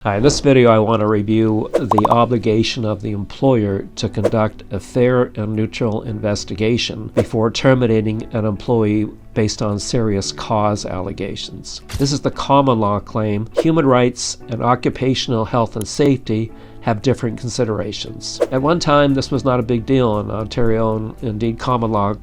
Hi, in this video I want to review the obligation of the employer to conduct a fair and neutral investigation before terminating an employee based on serious cause allegations. This is the common law claim. Human rights and occupational health and safety have different considerations. At one time, this was not a big deal in Ontario and indeed common law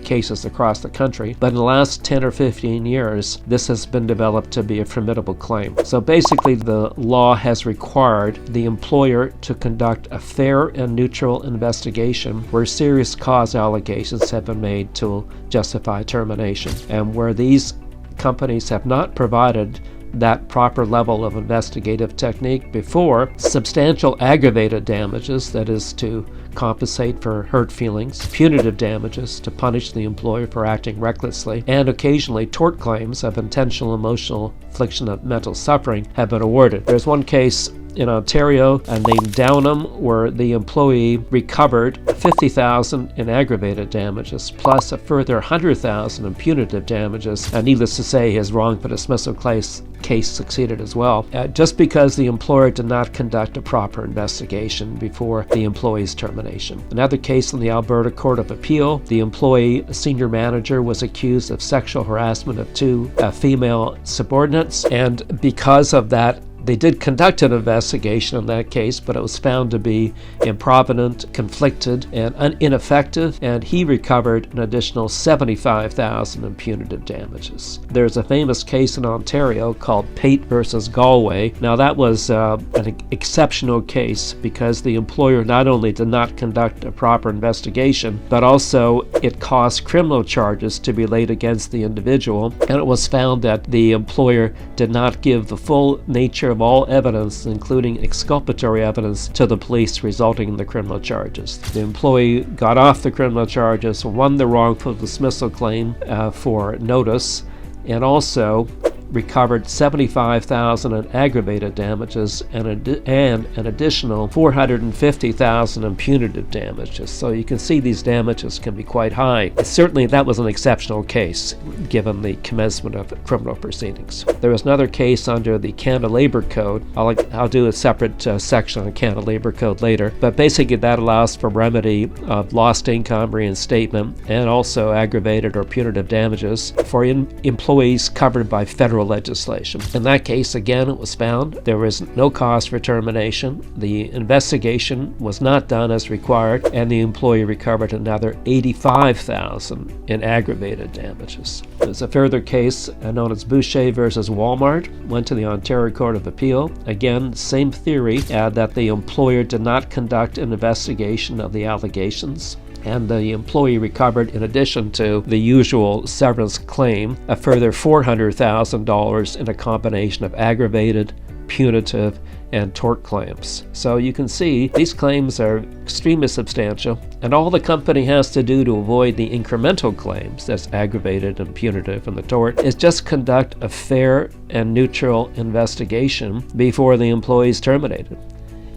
cases across the country, but in the last 10 or 15 years, this has been developed to be a formidable claim. So basically, the law has required the employer to conduct a fair and neutral investigation where serious cause allegations have been made to justify termination. And where these companies have not provided that proper level of investigative technique before, substantial aggravated damages, that is to compensate for hurt feelings, punitive damages to punish the employer for acting recklessly, and occasionally tort claims of intentional emotional infliction of mental suffering have been awarded. There's one case in Ontario named Downhan where the employee recovered $50,000 in aggravated damages plus a further $100,000 in punitive damages. Needless to say, his wrongful dismissal case succeeded as well, just because the employer did not conduct a proper investigation before the employee's termination. Another case in the Alberta Court of Appeal, the employee, a senior manager, was accused of sexual harassment of two female subordinates, and because of that, they did conduct an investigation in that case, but it was found to be improvident, conflicted, and ineffective, and he recovered an additional $75,000 in punitive damages. There's a famous case in Ontario called Pate versus Galway. Now that was an exceptional case because the employer not only did not conduct a proper investigation, but also it caused criminal charges to be laid against the individual, and it was found that the employer did not give the full nature of all evidence, including exculpatory evidence, to the police, resulting in the criminal charges. The employee got off the criminal charges, won the wrongful dismissal claim for notice, and also recovered $75,000 in aggravated damages and an additional $450,000 in punitive damages. So you can see these damages can be quite high. Certainly that was an exceptional case given the commencement of criminal proceedings. There was another case under the Canada Labour Code. I'll do a separate section on Canada Labour Code later, but basically that allows for remedy of lost income reinstatement and also aggravated or punitive damages for employees covered by federal legislation. In that case, again, it was found there was no cause for termination. The investigation was not done as required, and the employee recovered another $85,000 in aggravated damages. There's a further case known as Boucher versus Walmart, went to the Ontario Court of Appeal. Again, same theory, that the employer did not conduct an investigation of the allegations, and the employee recovered, in addition to the usual severance claim, a further $400,000 in a combination of aggravated, punitive, and tort claims. So you can see these claims are extremely substantial, and all the company has to do to avoid the incremental claims, that's aggravated and punitive and the tort, is just conduct a fair and neutral investigation before the employee is terminated.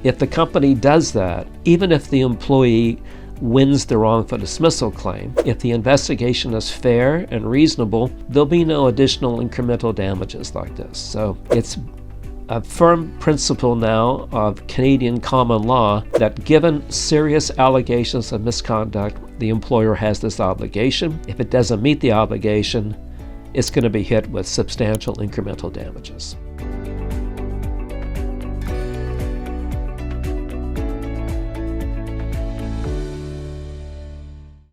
If the company does that, even if the employee wins the wrongful dismissal claim, if the investigation is fair and reasonable, there'll be no additional incremental damages like this. So it's a firm principle now of Canadian common law that given serious allegations of misconduct, the employer has this obligation. If it doesn't meet the obligation, it's going to be hit with substantial incremental damages.